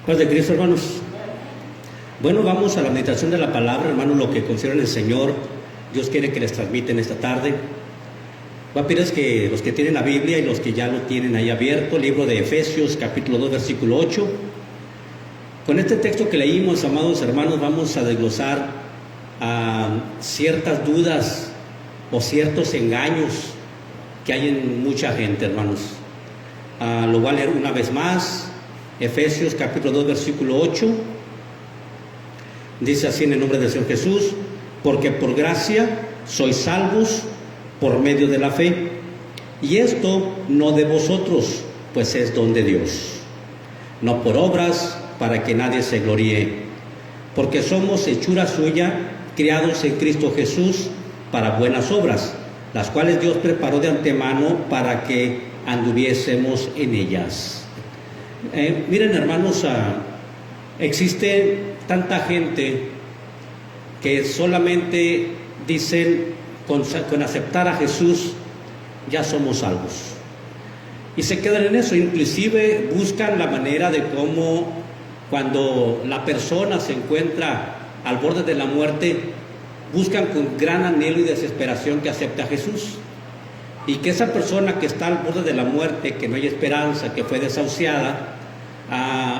Paz de Cristo, hermanos. Bueno, vamos a la meditación de la palabra, hermanos, lo que consideran el Señor. Dios quiere que les transmiten esta tarde. Voy a pedirles que los que tienen la Biblia y los que ya lo tienen ahí abierto, libro de Efesios, capítulo 2, versículo 8. Con este texto que leímos, amados hermanos, vamos a desglosar ciertas dudas o ciertos engaños que hay en mucha gente, hermanos. Lo voy a leer una vez más. Efesios capítulo 2 versículo 8 dice así en el nombre del Señor Jesús: porque por gracia sois salvos por medio de la fe, y esto no de vosotros, pues es don de Dios, no por obras, para que nadie se gloríe, porque somos hechura suya, criados en Cristo Jesús para buenas obras, las cuales Dios preparó de antemano para que anduviésemos en ellas. Miren, hermanos, existe tanta gente que solamente dicen con aceptar a Jesús ya somos salvos, y se quedan en eso. Inclusive buscan la manera de cómo, cuando la persona se encuentra al borde de la muerte, buscan con gran anhelo y desesperación que acepte a Jesús, y que esa persona que está al borde de la muerte, que no hay esperanza, que fue desahuciada,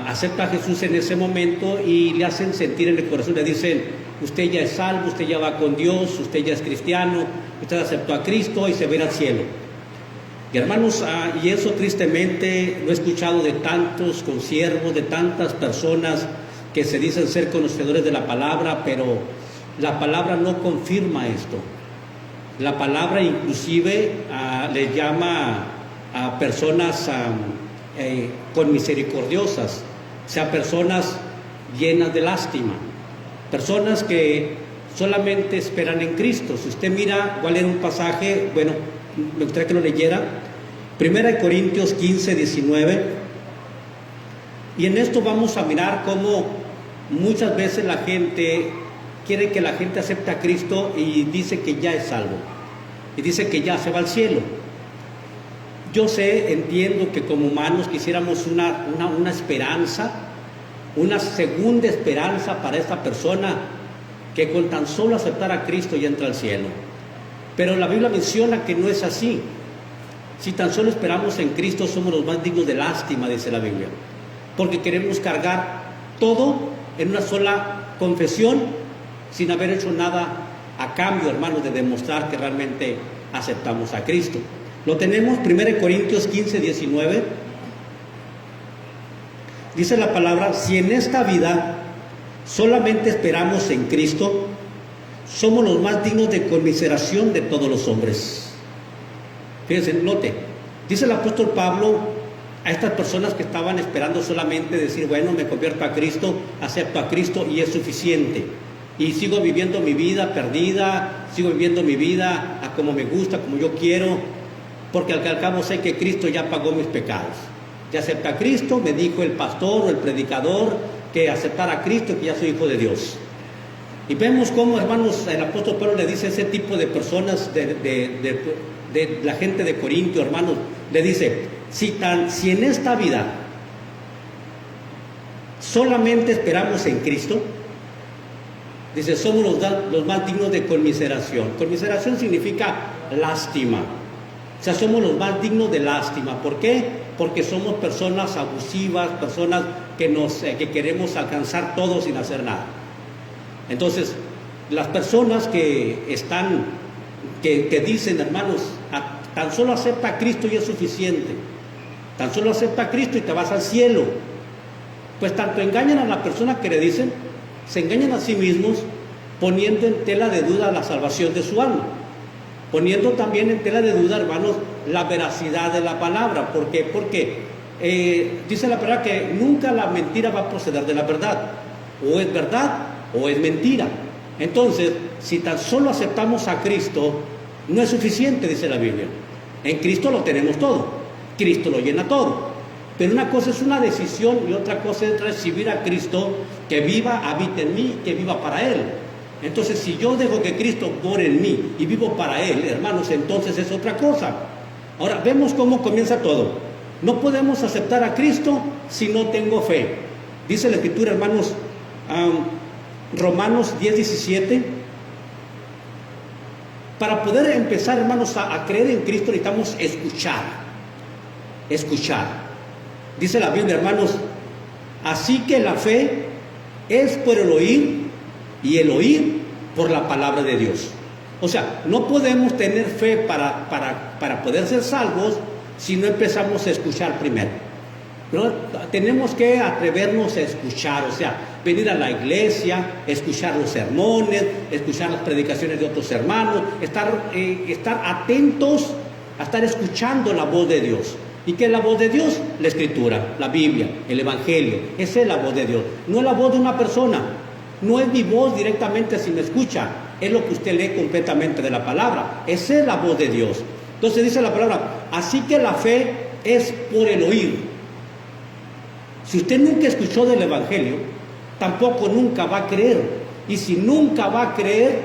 acepta a Jesús en ese momento y le hacen sentir en el corazón, le dicen: usted ya es salvo, usted ya va con Dios, usted ya es cristiano, usted aceptó a Cristo y se va al cielo. Y hermanos, y eso tristemente lo he escuchado de tantos consiervos, de tantas personas que se dicen ser conocedores de la palabra, pero la palabra no confirma esto. La palabra inclusive le llama a personas con misericordiosas, o sea, personas llenas de lástima, personas que solamente esperan en Cristo. Si usted mira, voy a leer un pasaje, bueno, me gustaría que lo leyera, 1 Corintios 15, 19, y en esto vamos a mirar cómo muchas veces la gente quiere que la gente acepte a Cristo y dice que ya es salvo, y dice que ya se va al cielo. Yo sé, entiendo que como humanos quisiéramos una esperanza, una segunda esperanza para esta persona, que con tan solo aceptar a Cristo ya entra al cielo. Pero la Biblia menciona que no es así. Si tan solo esperamos en Cristo, somos los más dignos de lástima, dice la Biblia, porque queremos cargar todo en una sola confesión, sin haber hecho nada a cambio, hermanos, de demostrar que realmente aceptamos a Cristo. Lo tenemos, 1 Corintios 15, 19. Dice la palabra: si en esta vida solamente esperamos en Cristo, somos los más dignos de conmiseración de todos los hombres. Fíjense, note, dice el apóstol Pablo a estas personas que estaban esperando solamente decir: bueno, me convierto a Cristo, acepto a Cristo y es suficiente, y sigo viviendo mi vida perdida, sigo viviendo mi vida a como me gusta, como yo quiero, porque al cabo sé que Cristo ya pagó mis pecados. Ya acepté a Cristo, me dijo el pastor o el predicador que aceptara a Cristo, que ya soy hijo de Dios. Y vemos cómo, hermanos, el apóstol Pablo le dice a ese tipo de personas, de la gente de Corintio, hermanos, le dice: si en esta vida solamente esperamos en Cristo, dice, somos los más dignos de conmiseración. Conmiseración significa lástima. O sea, somos los más dignos de lástima. ¿Por qué? Porque somos personas abusivas, personas que queremos alcanzar todo sin hacer nada. Entonces, las personas que dicen, hermanos, tan solo acepta a Cristo y es suficiente, tan solo acepta a Cristo y te vas al cielo, pues tanto engañan a la persona que le dicen, se engañan a sí mismos, poniendo en tela de duda la salvación de su alma, poniendo también en tela de duda, hermanos, la veracidad de la palabra. ¿Por qué? Porque dice la palabra que nunca la mentira va a proceder de la verdad. O es verdad o es mentira. Entonces, si tan solo aceptamos a Cristo, no es suficiente, dice la Biblia. En Cristo lo tenemos todo. Cristo lo llena todo. Pero una cosa es una decisión y otra cosa es recibir a Cristo, que viva, habite en mí, que viva para Él. Entonces, si yo dejo que Cristo more en mí y vivo para Él, hermanos, entonces es otra cosa. Ahora, vemos cómo comienza todo. No podemos aceptar a Cristo si no tengo fe. Dice la Escritura, hermanos, Romanos 10:17. Para poder empezar, hermanos, a creer en Cristo necesitamos escuchar. Dice la Biblia, hermanos, así que la fe es por el oír y el oír por la palabra de Dios. O sea, no podemos tener fe para poder ser salvos si no empezamos a escuchar primero. ¿No? Tenemos que atrevernos a escuchar, o sea, venir a la iglesia, escuchar los sermones, escuchar las predicaciones de otros hermanos, estar atentos a estar escuchando la voz de Dios. ¿Y qué es la voz de Dios? La Escritura, la Biblia, el Evangelio. Esa es la voz de Dios. No es la voz de una persona, no es mi voz directamente si me escucha, es lo que usted lee completamente de la palabra. Esa es la voz de Dios. Entonces dice la palabra, así que la fe es por el oír. Si usted nunca escuchó del Evangelio, tampoco nunca va a creer. Y si nunca va a creer,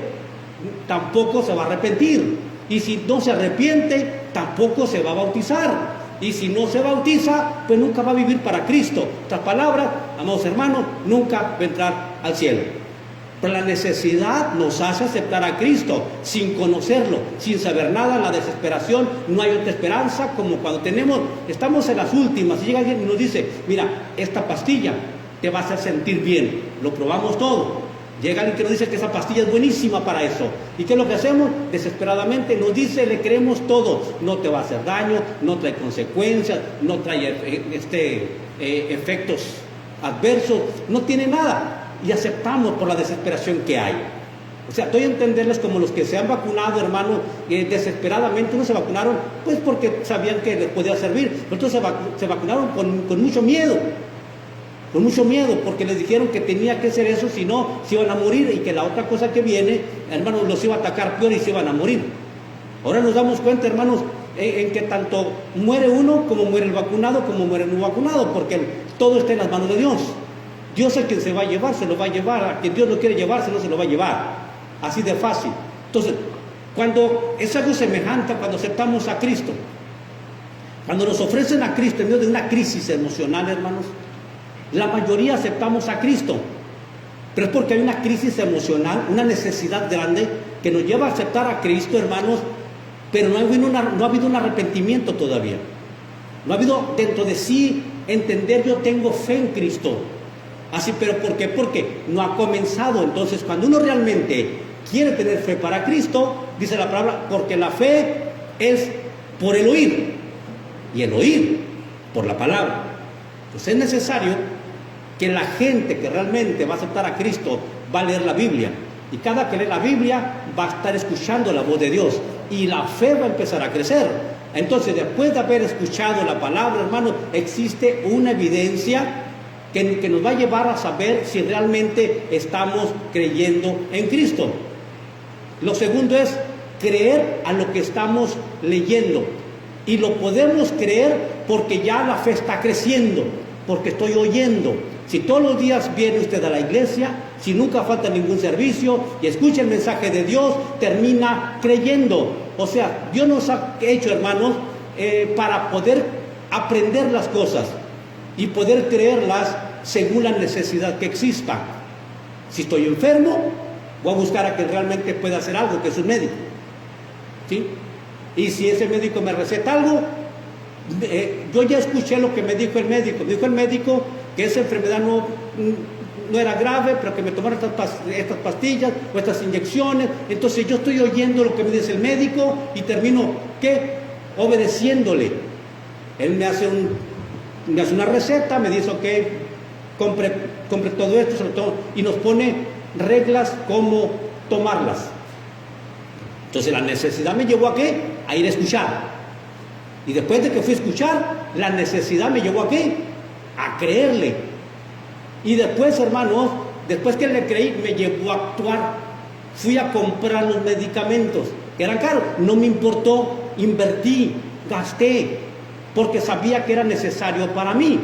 tampoco se va a arrepentir. Y si no se arrepiente, tampoco se va a bautizar. Y si no se bautiza, pues nunca va a vivir para Cristo. En otras palabras, amados hermanos, nunca va a entrar al cielo. Pero la necesidad nos hace aceptar a Cristo sin conocerlo, sin saber nada, la desesperación. No hay otra esperanza como cuando estamos en las últimas y llega alguien y nos dice, mira, esta pastilla te va a hacer sentir bien. Lo probamos todo. Llega alguien que nos dice que esa pastilla es buenísima para eso. ¿Y qué es lo que hacemos? Desesperadamente nos dice, le creemos todo. No te va a hacer daño, no trae consecuencias, no trae efectos adversos, no tiene nada. Y aceptamos por la desesperación que hay. O sea, estoy a entenderles como los que se han vacunado, hermano, desesperadamente. Unos se vacunaron pues porque sabían que les podía servir. Otros se vacunaron con mucho miedo. Con mucho miedo, porque les dijeron que tenía que hacer eso, si no, se iban a morir, y que la otra cosa que viene, hermanos, los iba a atacar peor y se iban a morir. Ahora nos damos cuenta, hermanos, en que tanto muere uno, como muere el vacunado, como muere el no vacunado, porque todo está en las manos de Dios. Dios es quien se va a llevar, se lo va a llevar. A quien Dios no quiere llevarse, no se lo va a llevar. Así de fácil. Entonces, cuando es algo semejante, cuando aceptamos a Cristo, cuando nos ofrecen a Cristo en medio de una crisis emocional, hermanos, la mayoría aceptamos a Cristo, pero es porque hay una crisis emocional, una necesidad grande que nos lleva a aceptar a Cristo, hermanos, pero no ha habido un arrepentimiento todavía. No ha habido dentro de sí entender, yo tengo fe en Cristo. Así, pero ¿por qué? Porque no ha comenzado. Entonces, cuando uno realmente quiere tener fe para Cristo, dice la palabra, porque la fe es por el oír, y el oír por la palabra. Entonces es necesario que la gente que realmente va a aceptar a Cristo va a leer la Biblia, y cada que lee la Biblia va a estar escuchando la voz de Dios, y la fe va a empezar a crecer. Entonces, después de haber escuchado la palabra, hermano, existe una evidencia que nos va a llevar a saber si realmente estamos creyendo en Cristo. Lo segundo es creer a lo que estamos leyendo, y lo podemos creer porque ya la fe está creciendo, porque estoy oyendo. Si todos los días viene usted a la iglesia, si nunca falta ningún servicio y escucha el mensaje de Dios, termina creyendo. O sea, Dios nos ha hecho, hermanos, para poder aprender las cosas y poder creerlas según la necesidad que exista. Si estoy enfermo, voy a buscar a quien realmente pueda hacer algo, que es un médico, ¿sí? Y si ese médico me receta algo, yo ya escuché lo que me dijo el médico. Me dijo el médico que esa enfermedad no era grave, pero que me tomara estas pastillas o estas inyecciones. Entonces yo estoy oyendo lo que me dice el médico y termino, ¿qué? Obedeciéndole. Él me hace una receta, me dice, ok, compre todo esto, sobre todo, y nos pone reglas cómo tomarlas. Entonces la necesidad me llevó a ¿qué? A ir a escuchar. Y después de que fui a escuchar, la necesidad me llevó a ¿qué? A creerle. Y después, hermanos, después que le creí, me llevó a actuar. Fui a comprar los medicamentos, que eran caros. No me importó, invertí, gasté, porque sabía que era necesario para mí.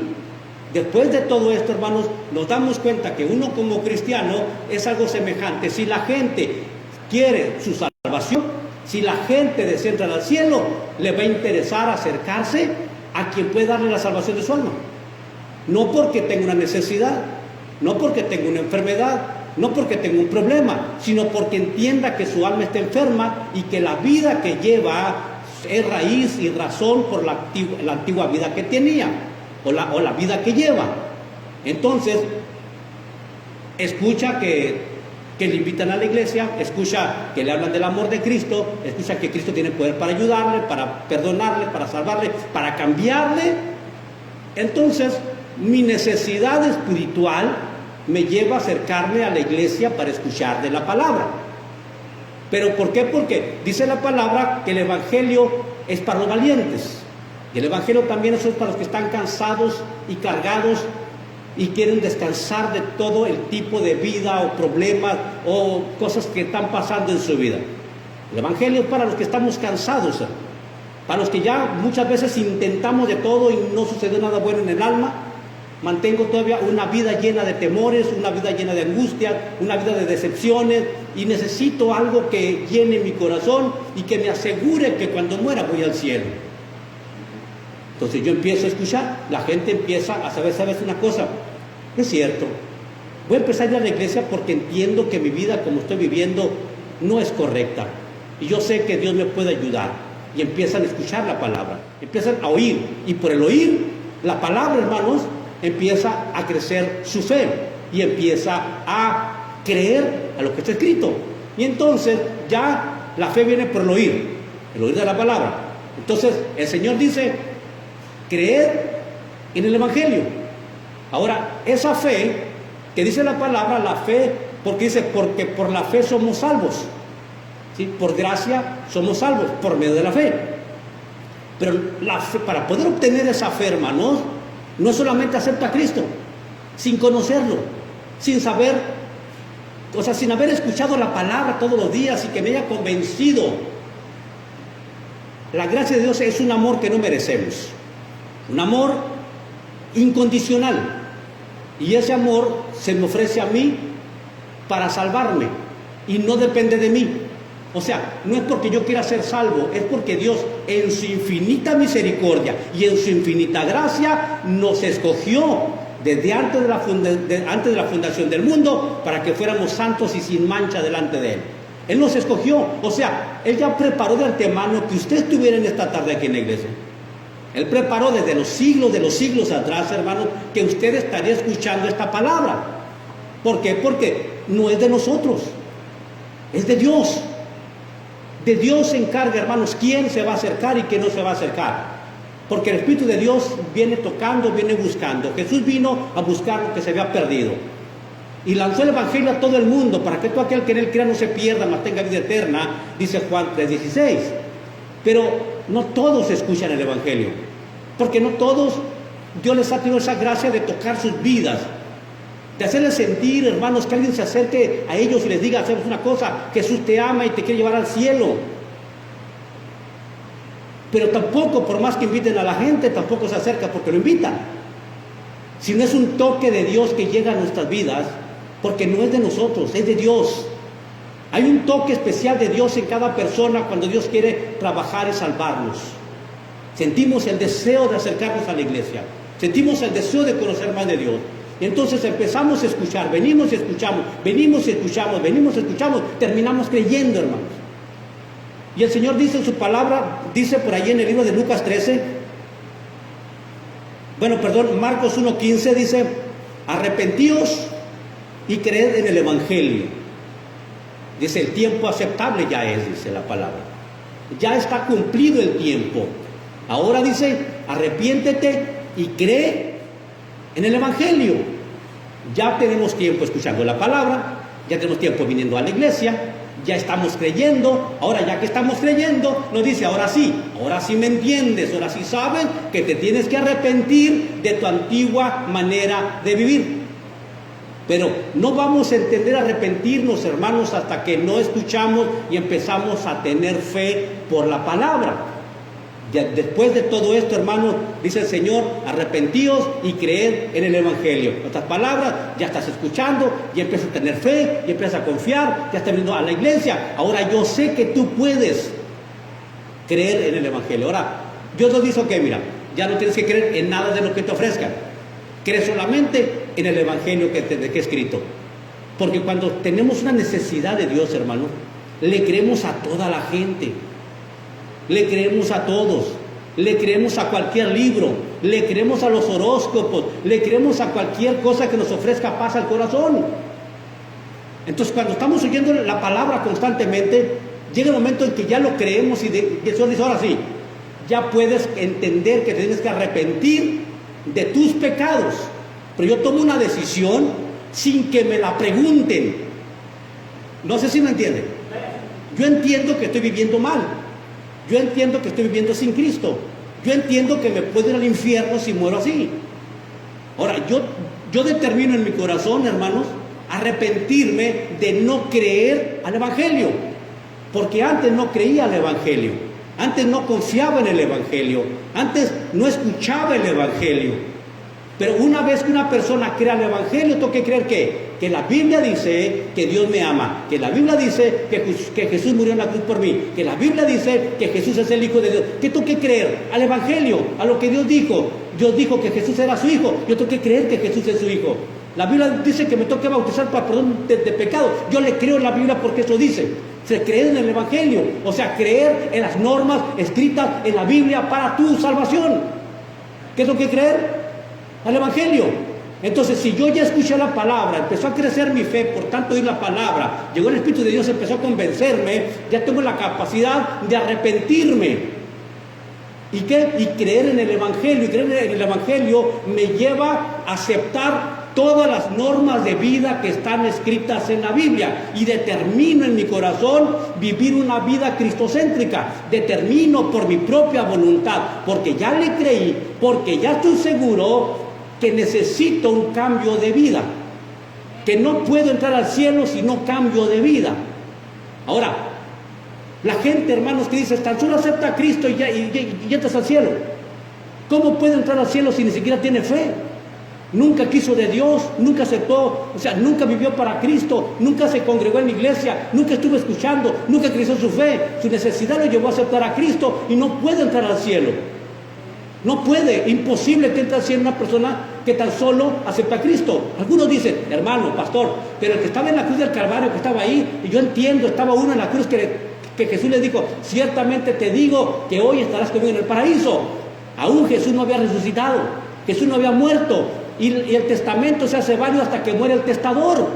Después de todo esto, hermanos, nos damos cuenta que uno como cristiano es algo semejante. Si la gente quiere su salvación, si la gente desea entrar al cielo, le va a interesar acercarse a quien puede darle la salvación de su alma. No porque tenga una necesidad, no porque tenga una enfermedad, no porque tenga un problema, sino porque entienda que su alma está enferma y que la vida que lleva es raíz y razón por la antigua vida que tenía o la vida que lleva. Entonces, escucha que le invitan a la iglesia, escucha que le hablan del amor de Cristo, escucha que Cristo tiene poder para ayudarle, para perdonarle, para salvarle, para cambiarle. Entonces, mi necesidad espiritual me lleva a acercarme a la iglesia para escuchar de la palabra. ¿Pero por qué? Porque dice la palabra que el evangelio es para los valientes. Y el evangelio también es para los que están cansados y cargados y quieren descansar de todo el tipo de vida o problemas o cosas que están pasando en su vida. El evangelio es para los que estamos cansados, para los que ya muchas veces intentamos de todo y no sucede nada bueno en el alma. Mantengo todavía una vida llena de temores, una vida llena de angustia, una vida de decepciones y necesito algo que llene mi corazón y que me asegure que cuando muera voy al cielo. Entonces yo empiezo a escuchar, la gente empieza a saber, ¿sabes una cosa? Es cierto, voy a empezar a ir a la iglesia porque entiendo que mi vida como estoy viviendo no es correcta y yo sé que Dios me puede ayudar. Y empiezan a escuchar la palabra, empiezan a oír y por el oír la palabra, hermanos, empieza a crecer su fe y empieza a creer a lo que está escrito. Y entonces ya la fe viene por el oír de la palabra. Entonces el Señor dice, creer en el evangelio. Ahora, esa fe que dice la palabra, la fe, porque dice, porque por la fe somos salvos. ¿Sí? Por gracia somos salvos, por medio de la fe. Pero la fe, para poder obtener esa fe, hermanos, no solamente acepta a Cristo, sin conocerlo, sin saber, o sea, sin haber escuchado la palabra todos los días y que me haya convencido. La gracia de Dios es un amor que no merecemos, un amor incondicional. Y ese amor se me ofrece a mí para salvarme y no depende de mí. O sea, no es porque yo quiera ser salvo, es porque Dios en su infinita misericordia y en su infinita gracia nos escogió desde antes de la fundación del mundo para que fuéramos santos y sin mancha delante de Él. Él nos escogió, o sea, Él ya preparó de antemano que usted estuviera en esta tarde aquí en la iglesia. Él preparó desde los siglos atrás, hermanos, que usted estaría escuchando esta palabra. ¿Por qué? Porque no es de nosotros, es de Dios. De Dios se encarga, hermanos, quién se va a acercar y quién no se va a acercar. Porque el Espíritu de Dios viene tocando, viene buscando. Jesús vino a buscar lo que se había perdido. Y lanzó el Evangelio a todo el mundo, para que todo aquel que en él crea no se pierda, mas tenga vida eterna, dice Juan 3:16. Pero no todos escuchan el Evangelio, porque no todos, Dios les ha tenido esa gracia de tocar sus vidas, de hacerles sentir, hermanos, que alguien se acerque a ellos y les diga, hacemos una cosa, Jesús te ama y te quiere llevar al cielo. Pero tampoco, por más que inviten a la gente, tampoco se acerca porque lo invitan. Si no es un toque de Dios que llega a nuestras vidas, porque no es de nosotros, es de Dios. Hay un toque especial de Dios en cada persona cuando Dios quiere trabajar y salvarnos. Sentimos el deseo de acercarnos a la iglesia, sentimos el deseo de conocer más de Dios. Y entonces empezamos a escuchar, venimos y escuchamos, venimos y escuchamos, venimos y escuchamos, terminamos creyendo, hermanos. Y el Señor dice en su palabra, dice por ahí en el libro de Lucas 13, Marcos 1:15 dice, arrepentíos y creed en el Evangelio. Dice, el tiempo aceptable ya es, dice la palabra. Ya está cumplido el tiempo. Ahora dice, arrepiéntete y cree en el Evangelio. Ya tenemos tiempo escuchando la palabra, ya tenemos tiempo viniendo a la iglesia, ya estamos creyendo. Ahora ya que estamos creyendo, nos dice, ahora sí me entiendes, ahora sí sabes que te tienes que arrepentir de tu antigua manera de vivir. Pero no vamos a entender arrepentirnos, hermanos, hasta que no escuchamos y empezamos a tener fe por la palabra. Ya después de todo esto, hermanos, dice el Señor, arrepentíos y creed en el Evangelio. Estas palabras ya estás escuchando, ya empiezas a tener fe, ya empiezas a confiar, ya estás viniendo a la iglesia. Ahora yo sé que tú puedes creer en el Evangelio. Ahora, Dios nos dice, ok, mira, ya no tienes que creer en nada de lo que te ofrezcan. cree solamente en el Evangelio que he escrito. Porque cuando tenemos una necesidad de Dios, hermano, le creemos a toda la gente, le creemos a todos, le creemos a cualquier libro, le creemos a los horóscopos, le creemos a cualquier cosa que nos ofrezca paz al corazón. Entonces, cuando estamos oyendo la palabra constantemente, llega el momento en que ya lo creemos y el Señor dice, ahora sí, ya puedes entender que tienes que arrepentir de tus pecados. Pero yo tomo una decisión sin que me la pregunten. No sé si me entienden. Yo entiendo que estoy viviendo mal. Yo entiendo que estoy viviendo sin Cristo. Yo entiendo que me puedo ir al infierno si muero así. Ahora, yo determino en mi corazón, hermanos, arrepentirme de no creer al Evangelio. Porque antes no creía al Evangelio. Antes no confiaba en el Evangelio. Antes no escuchaba el Evangelio. Pero una vez que una persona crea el Evangelio, tengo que creer que la Biblia dice que Dios me ama, que la Biblia dice que Jesús murió en la cruz por mí, que la Biblia dice que Jesús es el Hijo de Dios. ¿Qué tengo que creer? Al Evangelio, a lo que Dios dijo. Dios dijo que Jesús era su Hijo, yo tengo que creer que Jesús es su Hijo. La Biblia dice que me tengo que bautizar para perdón de pecado. Yo le creo en la Biblia porque eso dice. Se cree en el Evangelio, o sea, creer en las normas escritas en la Biblia para tu salvación. ¿Qué tengo que creer? Al Evangelio. Entonces, si yo ya escuché la palabra, empezó a crecer mi fe, por tanto oír la palabra, llegó el Espíritu de Dios, empezó a convencerme, ya tengo la capacidad de arrepentirme. ¿Y qué? Y creer en el Evangelio. Y creer en el Evangelio me lleva a aceptar todas las normas de vida que están escritas en la Biblia. Y determino en mi corazón vivir una vida cristocéntrica. Determino por mi propia voluntad, porque ya le creí, porque ya estoy seguro que necesito un cambio de vida, que no puedo entrar al cielo si no cambio de vida. Ahora, la gente, hermanos, que dice, tan solo acepta a Cristo y ya entras al cielo. ¿Cómo puede entrar al cielo si ni siquiera tiene fe? Nunca quiso de Dios, nunca aceptó, o sea, nunca vivió para Cristo, nunca se congregó en la iglesia, nunca estuvo escuchando, nunca creció su fe. Su necesidad lo llevó a aceptar a Cristo y no puede entrar al cielo. No puede, imposible que entre al cielo una persona que tan solo acepta a Cristo. Algunos dicen, hermano, pastor, pero el que estaba en la cruz del Calvario, que estaba ahí, y yo entiendo, estaba uno en la cruz que Jesús le dijo, ciertamente te digo que hoy estarás conmigo en el paraíso. Aún Jesús no había resucitado, Jesús no había muerto, y el testamento se hace válido hasta que muere el testador.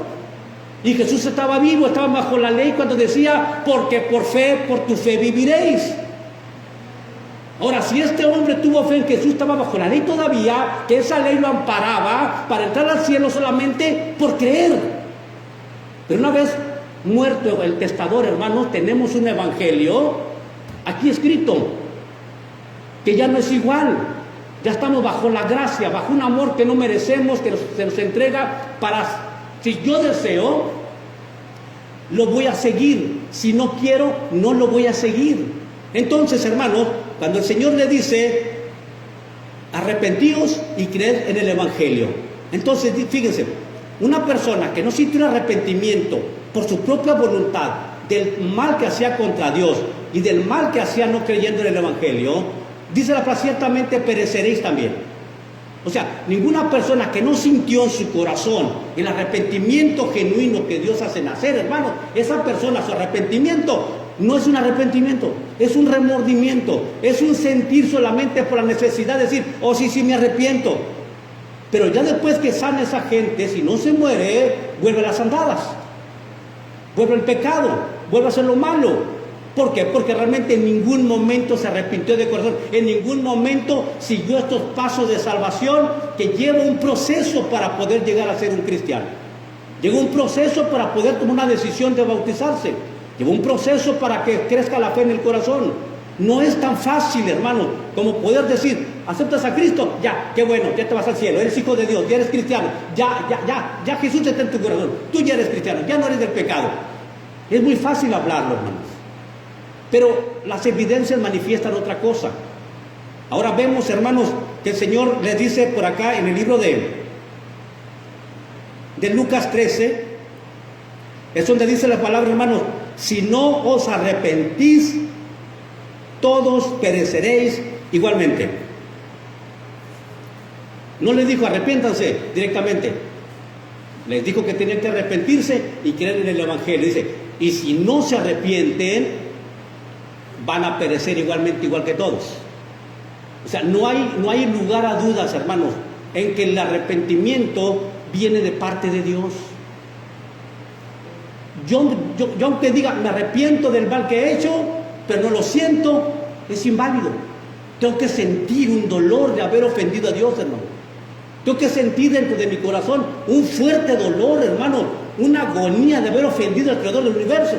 Y Jesús estaba vivo, estaba bajo la ley cuando decía, porque por tu fe viviréis. Ahora, si este hombre tuvo fe en Jesús, estaba bajo la ley todavía, que esa ley lo amparaba para entrar al cielo solamente por creer. Pero una vez muerto el testador, hermanos, tenemos un evangelio aquí escrito, que ya no es igual. Ya estamos bajo la gracia, bajo un amor que no merecemos, que se nos entrega para, si yo deseo, lo voy a seguir. Si no quiero, no lo voy a seguir. Entonces, hermanos, cuando el Señor le dice, arrepentíos y creed en el Evangelio. Entonces, fíjense, una persona que no siente un arrepentimiento por su propia voluntad del mal que hacía contra Dios y del mal que hacía no creyendo en el Evangelio, dice la palabra, ciertamente pereceréis también. O sea, ninguna persona que no sintió en su corazón el arrepentimiento genuino que Dios hace nacer, hermanos, esa persona, su arrepentimiento no es un arrepentimiento, es un remordimiento, es un sentir solamente por la necesidad de decir, oh sí, me arrepiento. Pero ya después que sana esa gente, si no se muere, vuelve a las andadas, vuelve al pecado, vuelve a hacer lo malo. ¿Por qué? Porque realmente en ningún momento se arrepintió de corazón, en ningún momento siguió estos pasos de salvación que lleva un proceso para poder llegar a ser un cristiano. Llegó un proceso para poder tomar una decisión de bautizarse. Lleva un proceso para que crezca la fe en el corazón. No es tan fácil, hermano, como poder decir, aceptas a Cristo, ya, qué bueno, ya te vas al cielo, eres hijo de Dios, ya eres cristiano, ya Jesús está en tu corazón, tú ya eres cristiano, ya no eres del pecado. Es muy fácil hablarlo, hermanos, pero las evidencias manifiestan otra cosa. Ahora vemos, hermanos, que el Señor les dice por acá en el libro de Lucas 13, es donde dice la palabra, hermanos, si no os arrepentís, todos pereceréis igualmente. No les dijo arrepiéntanse directamente. Les dijo que tenían que arrepentirse y creer en el Evangelio. Dice, y si no se arrepienten, van a perecer igualmente, igual que todos. O sea, no hay lugar a dudas, hermanos, en que el arrepentimiento viene de parte de Dios. Yo aunque diga, me arrepiento del mal que he hecho, pero no lo siento, es inválido. Tengo que sentir un dolor de haber ofendido a Dios, hermano. Tengo que sentir dentro de mi corazón un fuerte dolor, hermano, una agonía de haber ofendido al Creador del universo.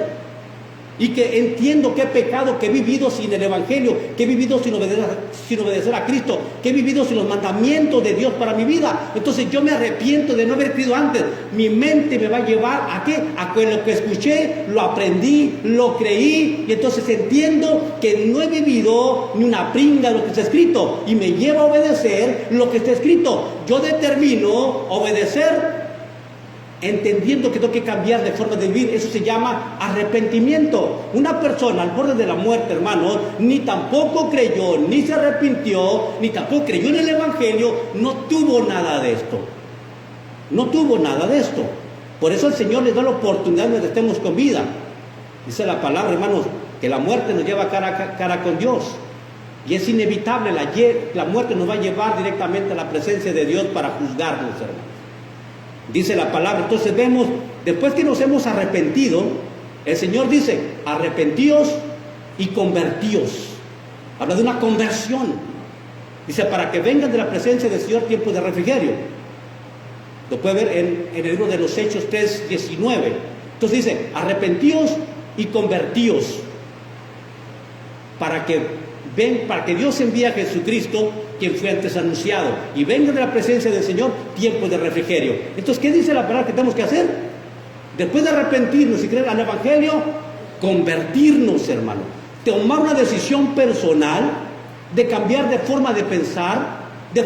Y que entiendo que he pecado, que he vivido sin el Evangelio, que he vivido sin obedecer a Cristo, que he vivido sin los mandamientos de Dios para mi vida. Entonces yo me arrepiento de no haber creído antes. Mi mente me va a llevar ¿a qué? A que lo que escuché, lo aprendí, lo creí, y entonces entiendo que no he vivido ni una pringa de lo que está escrito, y me lleva a obedecer lo que está escrito. Yo determino obedecer entendiendo que tengo que cambiar de forma de vivir. Eso se llama arrepentimiento. Una persona al borde de la muerte, hermanos, ni tampoco creyó, ni se arrepintió, ni tampoco creyó en el Evangelio, no tuvo nada de esto. No tuvo nada de esto. Por eso el Señor les da la oportunidad de que estemos con vida. Dice la palabra, hermanos, que la muerte nos lleva cara a cara con Dios. Y es inevitable, la muerte nos va a llevar directamente a la presencia de Dios para juzgarnos, hermanos. Dice la palabra. Entonces vemos, después que nos hemos arrepentido, el Señor dice, arrepentíos y convertíos. Habla de una conversión. Dice, para que vengan de la presencia del Señor tiempos de refrigerio. Lo puede ver en el libro de los Hechos 3:19. Entonces dice, arrepentíos y convertíos. Para que Dios envíe a Jesucristo, quien fue antes anunciado, y venga de la presencia del Señor tiempos de refrigerio. Entonces, ¿qué dice la palabra que tenemos que hacer? Después de arrepentirnos y creer al Evangelio, convertirnos, hermano. Tomar una decisión personal de cambiar de forma de pensar, de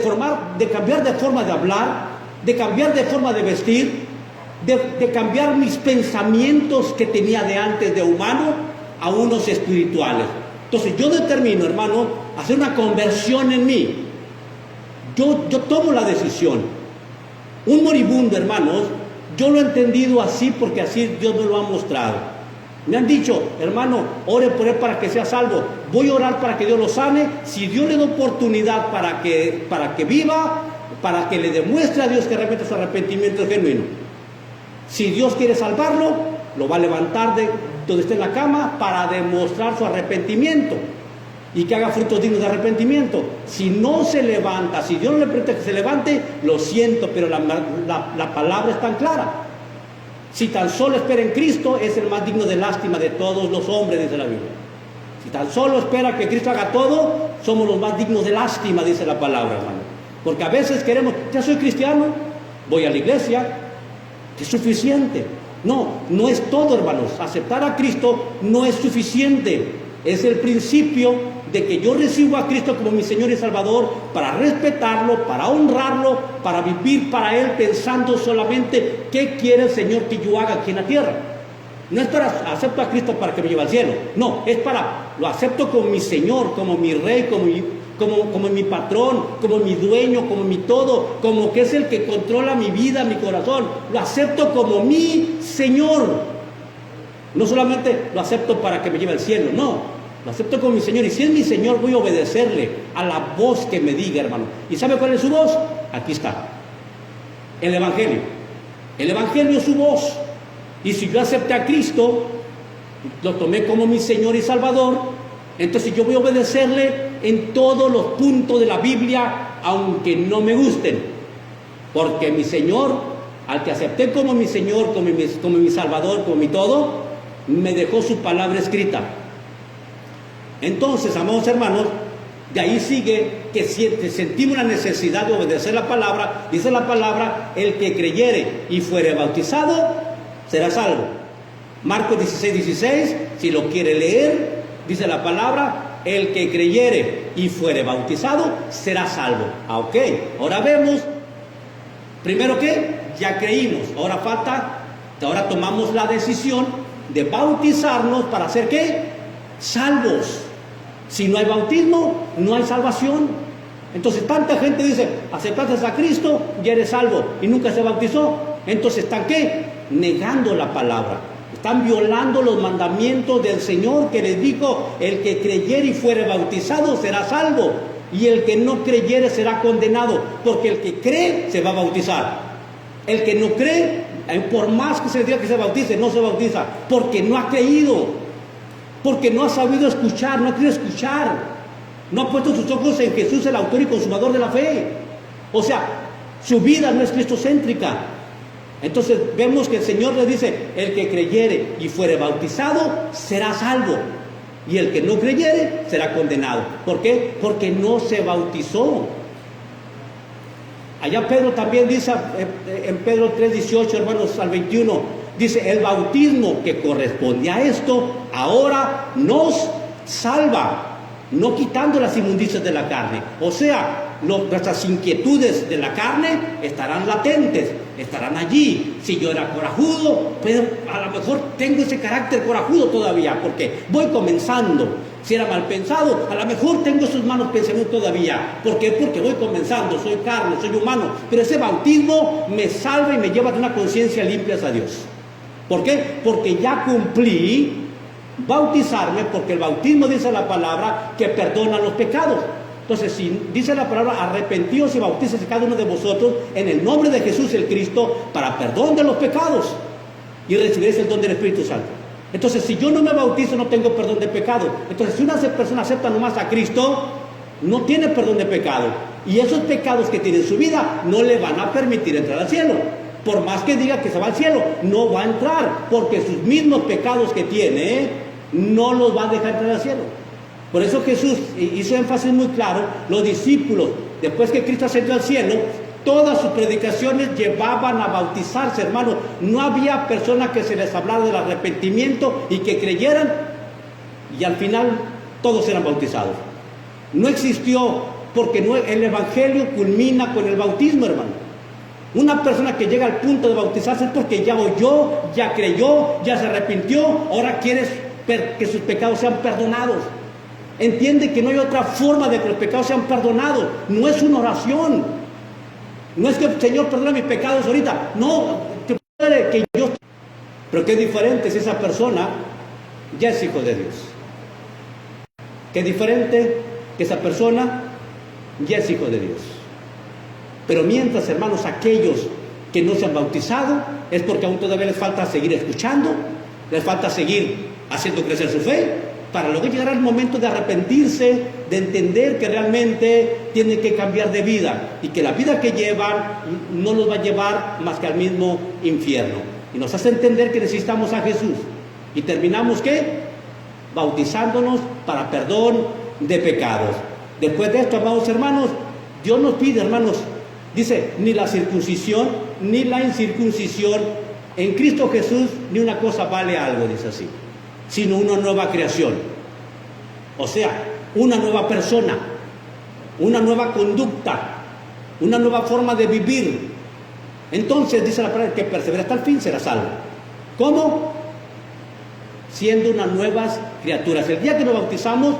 cambiar de forma de hablar, de cambiar de forma de vestir, de cambiar mis pensamientos que tenía de antes de humano a unos espirituales. Entonces yo determino, hermano, hacer una conversión en mí. Yo tomo la decisión. Un moribundo, hermanos, yo lo he entendido así porque así Dios me lo ha mostrado. Me han dicho, hermano, ore por él para que sea salvo. Voy a orar para que Dios lo sane. Si Dios le da oportunidad para que viva, para que le demuestre a Dios que realmente su arrepentimiento es genuino. Si Dios quiere salvarlo, lo va a levantar de donde esté en la cama para demostrar su arrepentimiento y que haga frutos dignos de arrepentimiento. Si no se levanta, si Dios no le permite que se levante, lo siento, pero la palabra es tan clara. Si tan solo espera en Cristo, es el más digno de lástima de todos los hombres, dice la Biblia. Si tan solo espera que Cristo haga todo, somos los más dignos de lástima, dice la palabra, hermano. Porque a veces queremos, ya soy cristiano, voy a la iglesia, es suficiente. No es todo, hermanos. Aceptar a Cristo no es suficiente. Es el principio de que yo recibo a Cristo como mi Señor y Salvador para respetarlo, para honrarlo, para vivir para Él pensando solamente qué quiere el Señor que yo haga aquí en la tierra. No es para acepto a Cristo para que me lleve al cielo. No, es lo acepto como mi Señor, como mi Rey, como mi patrón, como mi dueño, como mi todo, como que es el que controla mi vida, mi corazón. Lo acepto como mi Señor. No solamente lo acepto para que me lleve al cielo, no. Lo acepto como mi Señor. Y si es mi Señor, voy a obedecerle a la voz que me diga, hermano. ¿Y sabe cuál es su voz? Aquí está. El Evangelio. El Evangelio es su voz. Y si yo acepté a Cristo, lo tomé como mi Señor y Salvador, entonces yo voy a obedecerle en todos los puntos de la Biblia, aunque no me gusten. Porque mi Señor, al que acepté como mi Señor, como mi Salvador, como mi todo, me dejó su palabra escrita. Entonces, amados hermanos, de ahí sigue que sentimos la necesidad de obedecer la palabra. Dice la palabra, el que creyere y fuere bautizado, será salvo. Marcos 16:16, si lo quiere leer, dice la palabra, el que creyere y fuere bautizado, será salvo. Ok, ahora vemos, primero que ya creímos, ahora tomamos la decisión de bautizarnos para ser ¿qué? Salvos. Si no hay bautismo, no hay salvación. Entonces tanta gente dice, aceptaste a Cristo y eres salvo, y nunca se bautizó. Entonces ¿están qué? Negando la palabra. Están violando los mandamientos del Señor, que les dijo: el que creyere y fuere bautizado será salvo, y el que no creyere será condenado. Porque el que cree se va a bautizar. El que no cree, por más que se le diga que se bautice, no se bautiza, porque no ha creído, porque no ha sabido escuchar, no ha querido escuchar. No ha puesto sus ojos en Jesús, el autor y consumador de la fe. O sea, su vida no es cristocéntrica. Entonces vemos que el Señor le dice: el que creyere y fuere bautizado será salvo, y el que no creyere será condenado. ¿Por qué? Porque no se bautizó. Allá Pedro también dice, en Pedro 3:18, hermanos, al 21, dice: el bautismo que corresponde a esto ahora nos salva, no quitando las inmundicias de la carne. O sea, nuestras inquietudes de la carne estarán latentes, estarán allí. Si yo era corajudo, pues a lo mejor tengo ese carácter corajudo todavía, porque voy comenzando. Si era mal pensado, a lo mejor tengo esos malos pensamientos todavía. ¿Por qué? Porque voy comenzando, soy carne, soy humano. Pero ese bautismo me salva y me lleva de una conciencia limpia a Dios. ¿Por qué? Porque ya cumplí bautizarme, porque el bautismo, dice la palabra, que perdona los pecados. Entonces, si dice la palabra: arrepentíos y bautícese cada uno de vosotros en el nombre de Jesús el Cristo para perdón de los pecados, y recibiréis el don del Espíritu Santo. Entonces, si yo no me bautizo, no tengo perdón de pecado. Entonces, si una persona acepta nomás a Cristo, no tiene perdón de pecado, y esos pecados que tiene en su vida no le van a permitir entrar al cielo. Por más que diga que se va al cielo, no va a entrar, porque sus mismos pecados que tiene no los va a dejar entrar al cielo. Por eso Jesús hizo énfasis muy claro: los discípulos, después que Cristo ascendió al cielo, todas sus predicaciones llevaban a bautizarse, hermanos. No había personas que se les hablara del arrepentimiento y que creyeran, y al final todos eran bautizados. No existió, porque el Evangelio culmina con el bautismo, hermano. Una persona que llega al punto de bautizarse es porque ya oyó, ya creyó, ya se arrepintió, ahora quiere que sus pecados sean perdonados. Entiende que no hay otra forma de que los pecados sean perdonados. No es una oración. No es que el Señor perdone mis pecados ahorita. No, que puede que yo... Pero qué diferente si esa persona ya es hijo de Dios. Qué diferente que esa persona ya es hijo de Dios. Pero mientras, hermanos, aquellos que no se han bautizado, es porque aún todavía les falta seguir escuchando, les falta seguir haciendo crecer su fe, para luego llegar al momento de arrepentirse, de entender que realmente tienen que cambiar de vida, y que la vida que llevan no los va a llevar más que al mismo infierno. Y nos hace entender que necesitamos a Jesús. Y terminamos, ¿qué? Bautizándonos para perdón de pecados. Después de esto, amados hermanos, Dios nos pide, hermanos, dice: ni la circuncisión ni la incircuncisión en Cristo Jesús, ni una cosa vale algo, dice así, sino una nueva creación. O sea, una nueva persona, una nueva conducta, una nueva forma de vivir. Entonces dice la palabra: que persevera hasta el fin será salvo. ¿Cómo? Siendo unas nuevas criaturas. El día que nos bautizamos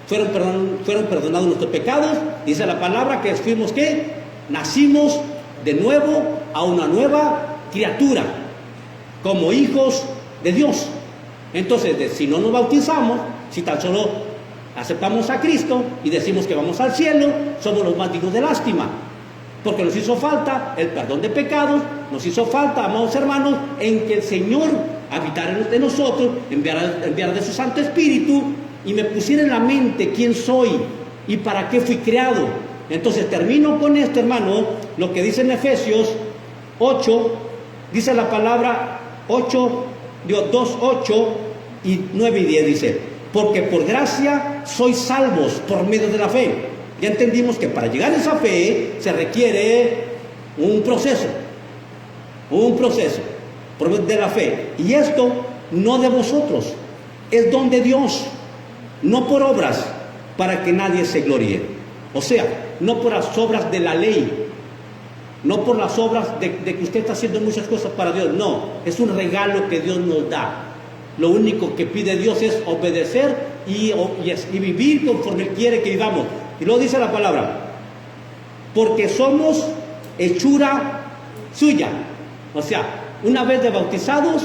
fueron perdonados nuestros pecados. Dice la palabra que fuimos, ¿qué? Nacimos de nuevo a una nueva criatura, como hijos de Dios. Entonces, si no nos bautizamos, si tan solo aceptamos a Cristo y decimos que vamos al cielo, somos los más dignos de lástima, porque nos hizo falta el perdón de pecados, nos hizo falta, amados hermanos, en que el Señor habitara de nosotros, enviara de su Santo Espíritu y me pusiera en la mente quién soy y para qué fui creado. Entonces termino con esto, hermano, lo que dice en Efesios 8, dice la palabra 2, 8 y 9 y 10, dice: porque por gracia sois salvos por medio de la fe. Ya entendimos que para llegar a esa fe se requiere un proceso por medio de la fe. Y esto no de vosotros, es don de Dios, no por obras, para que nadie se gloríe. O sea, no por las obras de la ley, no por las obras de que usted está haciendo muchas cosas para Dios. No, es un regalo que Dios nos da. Lo único que pide Dios es obedecer y vivir conforme Él quiere que vivamos. Y luego dice la palabra: porque somos hechura suya. O sea, una vez de bautizados,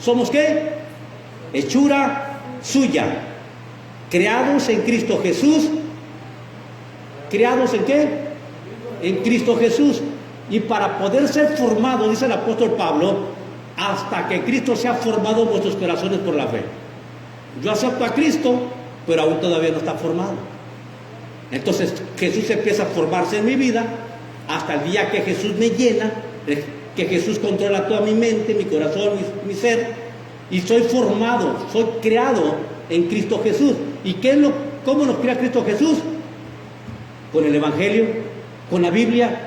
¿somos qué? Hechura suya. Creados en Cristo Jesús. ¿Creados en qué? En Cristo Jesús. Y para poder ser formados, dice el apóstol Pablo, hasta que Cristo sea formado en vuestros corazones por la fe. Yo acepto a Cristo, pero aún todavía no está formado. Entonces Jesús empieza a formarse en mi vida hasta el día que Jesús me llena, que Jesús controla toda mi mente, mi corazón, mi ser, y soy formado, soy creado en Cristo Jesús. ¿Y cómo nos crea Cristo Jesús? Con el Evangelio, con la Biblia.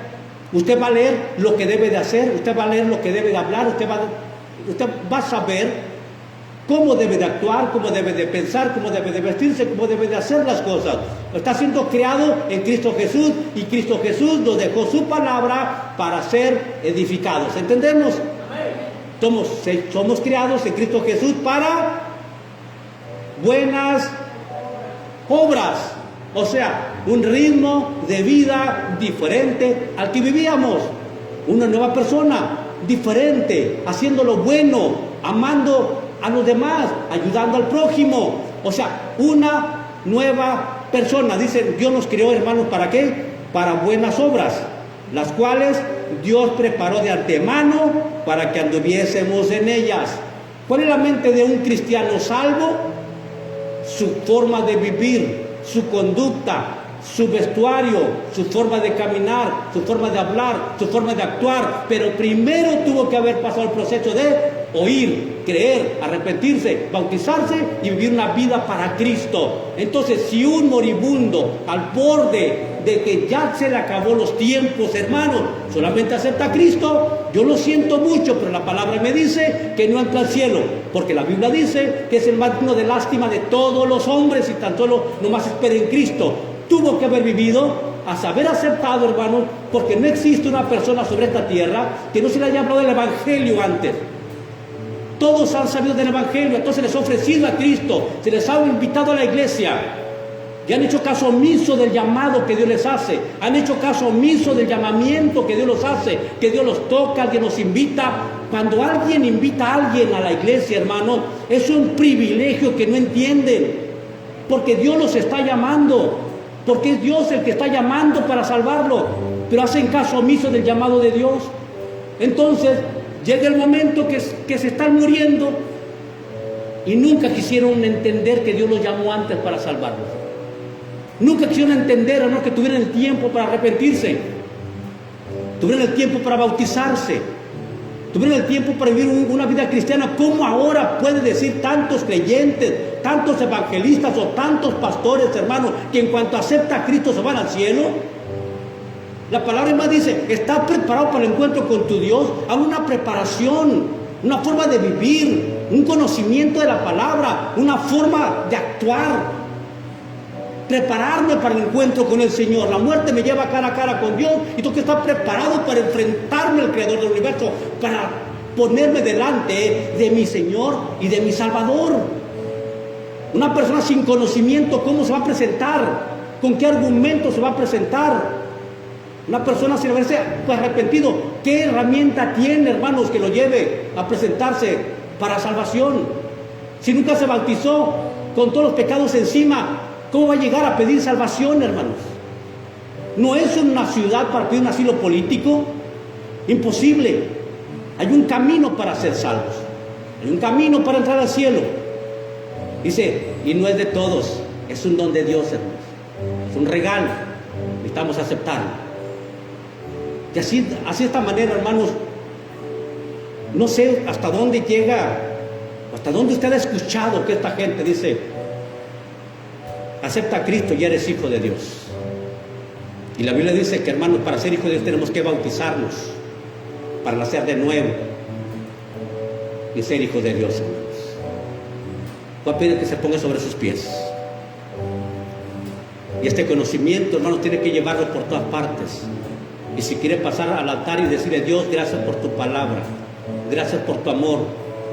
Usted va a leer lo que debe de hacer, usted va a leer lo que debe de hablar, usted va a saber cómo debe de actuar, cómo debe de pensar, cómo debe de vestirse, cómo debe de hacer las cosas. Está siendo creado en Cristo Jesús, y Cristo Jesús nos dejó su palabra para ser edificados. ¿Entendemos? Somos creados en Cristo Jesús para buenas obras. O sea, un ritmo de vida diferente al que vivíamos. Una nueva persona, diferente, haciendo lo bueno, amando a los demás, ayudando al prójimo. O sea, una nueva persona. Dicen, Dios nos creó, hermanos, ¿para qué? Para buenas obras, las cuales Dios preparó de antemano para que anduviésemos en ellas. ¿Cuál es la mente de un cristiano salvo? Su forma de vivir, su conducta, su vestuario, su forma de caminar, su forma de hablar, su forma de actuar. Pero primero tuvo que haber pasado el proceso de oír, creer, arrepentirse, bautizarse y vivir una vida para Cristo. Entonces, si un moribundo al borde de que ya se le acabó los tiempos, hermanos, solamente acepta a Cristo, yo lo siento mucho, pero la palabra me dice que no entra al cielo, porque la Biblia dice que es el más digno de lástima de todos los hombres, y tan solo nomás espera en Cristo. Tuvo que haber vivido, hasta haber aceptado, hermanos, porque no existe una persona sobre esta tierra que no se le haya hablado del Evangelio antes. Todos han sabido del Evangelio, entonces les ha ofrecido a Cristo, se les ha invitado a la iglesia, y han hecho caso omiso del llamado que Dios les hace, han hecho caso omiso del llamamiento que Dios los hace, que Dios los toca, que los invita. Cuando alguien invita a alguien a la iglesia, hermano, es un privilegio que no entienden, porque Dios los está llamando, porque es Dios el que está llamando para salvarlo, pero hacen caso omiso del llamado de Dios. Entonces llega el momento que se están muriendo y nunca quisieron entender que Dios los llamó antes para salvarlos. Nunca quisieron entender, hermano, que tuvieran el tiempo para arrepentirse, tuvieron el tiempo para bautizarse, tuvieron el tiempo para vivir una vida cristiana. ¿Cómo ahora puede decir tantos creyentes, tantos evangelistas o tantos pastores, hermanos, que en cuanto acepta a Cristo se van al cielo? La palabra más dice, ¿estás preparado para el encuentro con tu Dios? Haz una preparación, una forma de vivir, un conocimiento de la palabra, una forma de actuar. Prepararme para el encuentro con el Señor. La muerte me lleva cara a cara con Dios y tengo que estar preparado para enfrentarme al Creador del universo, para ponerme delante de mi Señor y de mi Salvador. Una persona sin conocimiento, ¿cómo se va a presentar? ¿Con qué argumento se va a presentar? Una persona sin haberse arrepentido, ¿qué herramienta tiene, hermanos, que lo lleve a presentarse para salvación? Si nunca se bautizó, con todos los pecados encima, ¿cómo va a llegar a pedir salvación, hermanos? ¿No es una ciudad para pedir un asilo político? Imposible. Hay un camino para ser salvos. Hay un camino para entrar al cielo. Dice, y no es de todos, es un don de Dios, hermanos. Es un regalo. Necesitamos aceptarlo. Y así de esta manera, hermanos, no sé hasta dónde llega, hasta dónde usted ha escuchado que esta gente dice, acepta a Cristo y eres hijo de Dios. Y la Biblia dice que, hermanos, para ser hijo de Dios tenemos que bautizarnos, para nacer de nuevo y ser hijos de Dios, hermanos. Voy a pedir que se ponga sobre sus pies. Y este conocimiento, hermanos, tiene que llevarlo por todas partes. Y si quiere pasar al altar y decirle, Dios, gracias por tu palabra, gracias por tu amor,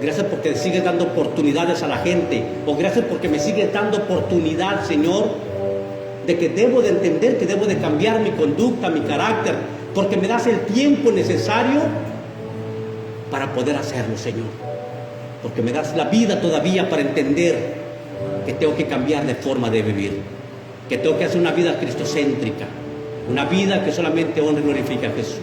gracias porque sigues dando oportunidades a la gente, o gracias porque me sigues dando oportunidad, Señor, de que debo de entender que debo de cambiar mi conducta, mi carácter, porque me das el tiempo necesario para poder hacerlo, Señor. Porque me das la vida todavía para entender que tengo que cambiar de forma de vivir, que tengo que hacer una vida cristocéntrica, una vida que solamente honre y glorifique a Jesús.